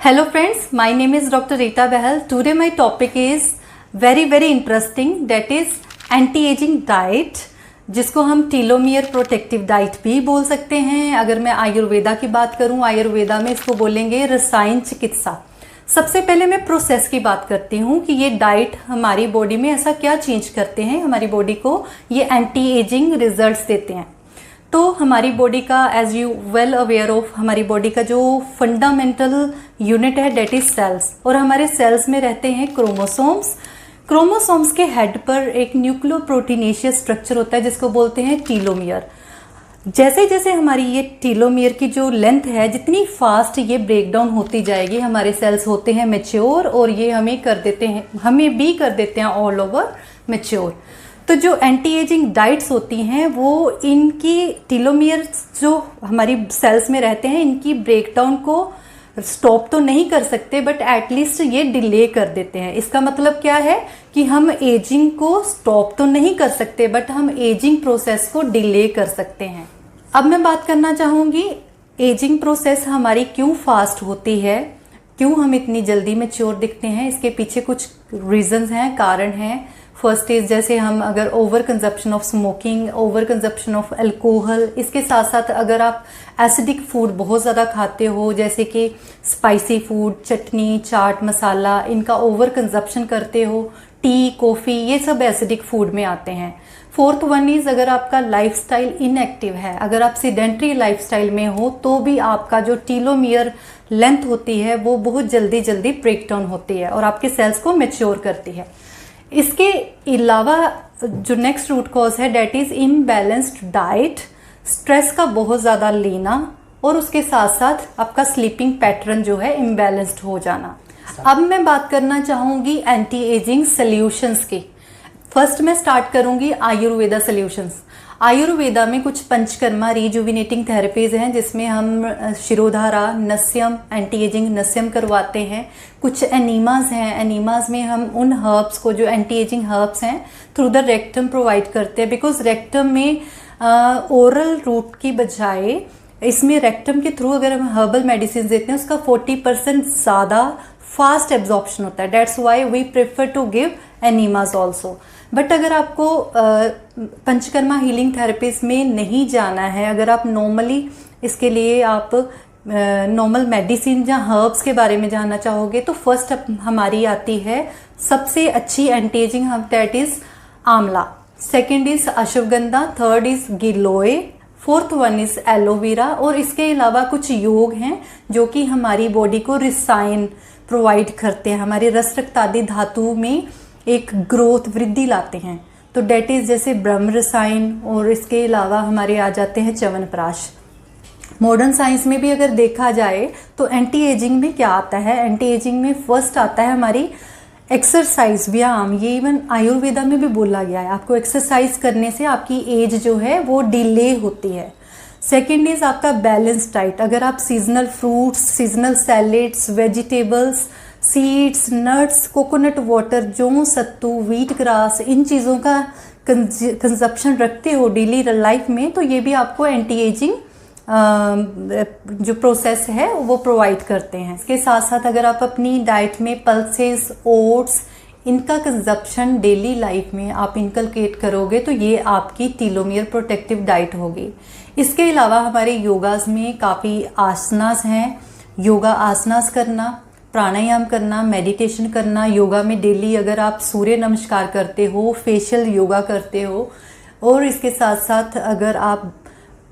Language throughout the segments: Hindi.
Hello friends, my name is Dr. Rita Bahal. Today my topic is very interesting, that is anti-aging diet, जिसको हम टीलोमियर प्रोटेक्टिव डाइट भी बोल सकते हैं। अगर मैं आयुर्वेदा की बात करूं, आयुर्वेदा में इसको बोलेंगे रसायन चिकित्सा। सबसे पहले मैं प्रोसेस की बात करती हूं कि ये डाइट हमारी बॉडी में ऐसा क्या चेंज करते हैं, हमारी बॉडी को ये एंटी एजिंग रिजल्ट्स देते हैं। तो हमारी बॉडी का, as you well aware of, हमारी बॉडी का जो फंडामेंटल यूनिट है डेट इज सेल्स, और हमारे सेल्स में रहते हैं क्रोमोसोम्स। क्रोमोसोम्स के हेड पर एक न्यूक्लियोप्रोटीनेशियस स्ट्रक्चर होता है जिसको बोलते हैं टीलोमियर। जैसे जैसे हमारी ये टीलोमियर की जो लेंथ है, जितनी फास्ट ये ब्रेक डाउन होती जाएगी, हमारे सेल्स होते हैं मैच्योर और ये हमें भी कर देते हैं ऑल ओवर मैच्योर। तो जो एंटी एजिंग डाइट्स होती हैं वो इनकी टीलोमियर जो हमारी सेल्स में रहते हैं, इनकी ब्रेकडाउन को स्टॉप तो नहीं कर सकते, बट एटलीस्ट ये डिले कर देते हैं। इसका मतलब क्या है कि हम एजिंग को स्टॉप तो नहीं कर सकते, बट हम एजिंग प्रोसेस को डिले कर सकते हैं। अब मैं बात करना चाहूँगी एजिंग प्रोसेस हमारी क्यों फास्ट होती है, क्यों हम इतनी जल्दी मैच्योर दिखते हैं। इसके पीछे कुछ रीजंस हैं, कारण हैं। फर्स्ट इज, जैसे हम अगर over consumption of smoking, over consumption of alcohol, इसके साथ साथ अगर आप एसिडिक फूड बहुत ज़्यादा खाते हो, जैसे कि स्पाइसी फूड, चटनी, चाट मसाला, इनका ओवर कंजप्शन करते हो, टी, कॉफ़ी, ये सब एसिडिक फूड में आते हैं। फोर्थ वन इज़, अगर आपका लाइफस्टाइल इनएक्टिव है, अगर आप सीडेंट्री लाइफस्टाइल में हो, तो भी आपका जो टीलोमियर लेंथ होती है वो बहुत जल्दी ब्रेक डाउन होती है और आपके सेल्स को मैच्योर करती है। इसके अलावा जो नेक्स्ट रूट कॉज है that is imbalanced diet, stress का बहुत ज़्यादा लेना, और उसके साथ साथ आपका स्लीपिंग पैटर्न जो है इम्बैलेंस्ड हो जाना। अब मैं बात करना चाहूँगी एंटी एजिंग सॉल्यूशंस की। फर्स्ट मैं स्टार्ट करूँगी आयुर्वेदा सॉल्यूशंस। आयुर्वेदा में कुछ पंचकर्मा रिजुविनेटिंग थेरेपीज हैं जिसमें हम शिरोधारा, नस्यम, एंटी एजिंग नस्यम करवाते हैं। कुछ एनीमाज हैं, एनीमाज में हम उन हर्ब्स को, जो एंटी एजिंग हर्ब्स हैं, थ्रू द रेक्टम प्रोवाइड करते हैं। बिकॉज रेक्टम में ओरल रूट की बजाय इसमें रेक्टम के थ्रू अगर हम हर्बल मेडिसिन देते हैं, उसका 40% ज़्यादा फास्ट एब्जॉर्प्शन होता है। That's why we prefer to give enemas also. But अगर आपको पंचकर्मा हीलिंग थेरेपीज में नहीं जाना है, अगर आप नॉर्मली इसके लिए आप नॉर्मल मेडिसिन या हर्ब्स के बारे में जानना चाहोगे, तो फर्स्ट हमारी आती है सबसे अच्छी anti ageing herb, that is amla. Second is ashwagandha, third is giloy, fourth one is aloe vera. और इसके अलावा कुछ योग हैं जो कि हमारी बॉडी को रसायन प्रोवाइड करते हैं, हमारे रस रक्त आदि धातु में एक ग्रोथ, वृद्धि लाते हैं। तो डेट इज जैसे ब्रह्म रसायन, और इसके अलावा हमारे आ जाते हैं च्यवनप्राश। मॉडर्न साइंस में भी अगर देखा जाए तो एंटी एजिंग में क्या आता है, एंटी एजिंग में फर्स्ट आता है हमारी एक्सरसाइज, व्यायाम। ये इवन आयुर्वेदा में भी बोला गया है, आपको एक्सरसाइज करने से आपकी एज जो है वो डिले होती है। सेकेंड इज आपका बैलेंस डाइट। अगर आप seasonal fruits, seasonal salads, vegetables, seeds, nuts, coconut water, जौ, सत्तू, व्हीट ग्रास, इन चीज़ों का कंजप्शन रखते हो डेली लाइफ में, तो ये भी आपको एंटी एजिंग जो प्रोसेस है वो प्रोवाइड करते हैं। इसके साथ साथ अगर आप अपनी डाइट में पल्सेस, ओट्स, इनका कंजप्शन डेली लाइफ में आप इनकलकेट करोगे, तो ये आपकी टीलोमियर प्रोटेक्टिव डाइट होगी। इसके अलावा हमारे योगास में काफ़ी आसनास हैं। योगा आसनास करना, प्राणायाम करना, मेडिटेशन करना। योगा में डेली अगर आप सूर्य नमस्कार करते हो, फेशियल योगा करते हो, और इसके साथ साथ अगर आप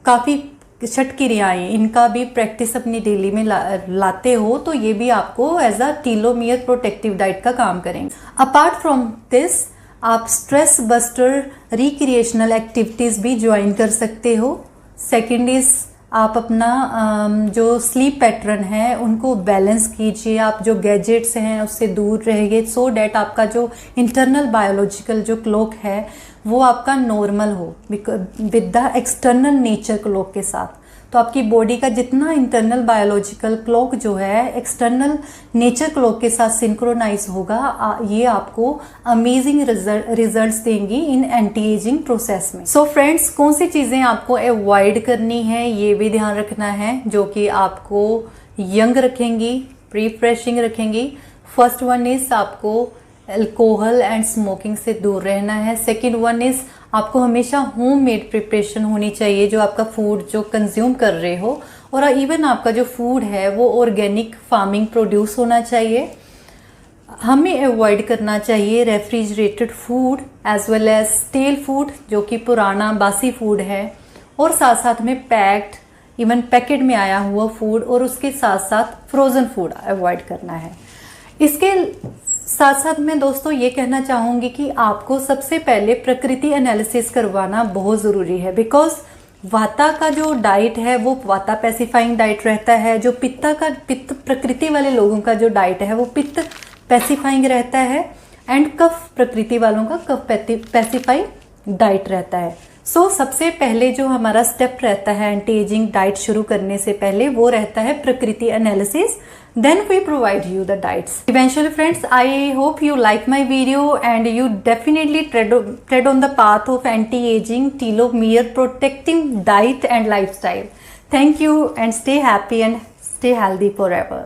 काफ़ी छठ क्रियाएं, इनका भी प्रैक्टिस अपनी डेली में लाते हो, तो ये भी आपको as a telomere protective diet का काम करेंगे। अपार्ट फ्रॉम दिस, आप स्ट्रेस बस्टर रिक्रिएशनल एक्टिविटीज़ भी ज्वाइन कर सकते हो। सेकेंड इज, आप अपना जो स्लीप पैटर्न है उनको बैलेंस कीजिए। आप जो गैजेट्स हैं उससे दूर रहिए, सो डैट आपका जो इंटरनल बायोलॉजिकल जो क्लॉक है वो आपका नॉर्मल हो with the external nature clock के साथ। तो आपकी बॉडी का जितना इंटरनल बायोलॉजिकल क्लॉक जो है एक्सटर्नल नेचर क्लॉक के साथ सिंक्रोनाइज होगा, ये आपको अमेजिंग रिजल्ट्स देंगी इन एंटी एजिंग प्रोसेस में। सो फ्रेंड्स, कौन सी चीज़ें आपको अवॉइड करनी है ये भी ध्यान रखना है, जो कि आपको यंग रखेंगी, रिफ्रेशिंग रखेंगी। फर्स्ट वन इज आपको अल्कोहल एंड स्मोकिंग से दूर रहना है। सेकेंड वन इज आपको हमेशा होम मेड प्रिपरेशन होनी चाहिए, जो आपका फूड जो कंज्यूम कर रहे हो, और इवन आपका जो फूड है वो ऑर्गेनिक फार्मिंग प्रोड्यूस होना चाहिए। हमें अवॉइड करना चाहिए refrigerated food as well as stale food, जो कि पुराना बासी फूड है, और साथ साथ में पैक्ड इवन पैकेट में आया हुआ फूड, और उसके साथ साथ फ्रोज़न फूड अवॉइड करना है। इसके साथ साथ मैं दोस्तों ये कहना चाहूँगी कि आपको सबसे पहले प्रकृति एनालिसिस करवाना बहुत ज़रूरी है, बिकॉज वाता का जो डाइट है वो वाता पैसिफाइंग डाइट रहता है, जो पित्त प्रकृति वाले लोगों का जो डाइट है वो पित्त पैसिफाइंग रहता है, एंड कफ प्रकृति वालों का कफ पैसिफाइंग डाइट रहता है। सो सबसे पहले जो हमारा स्टेप रहता है एंटी एजिंग डाइट शुरू करने से पहले वो रहता है प्रकृति analysis, then we provide you the diets. Eventually friends, I hope you like my video and you definitely tread on the path of anti-aging, telomere protecting diet and lifestyle. Thank you and stay happy and stay healthy forever.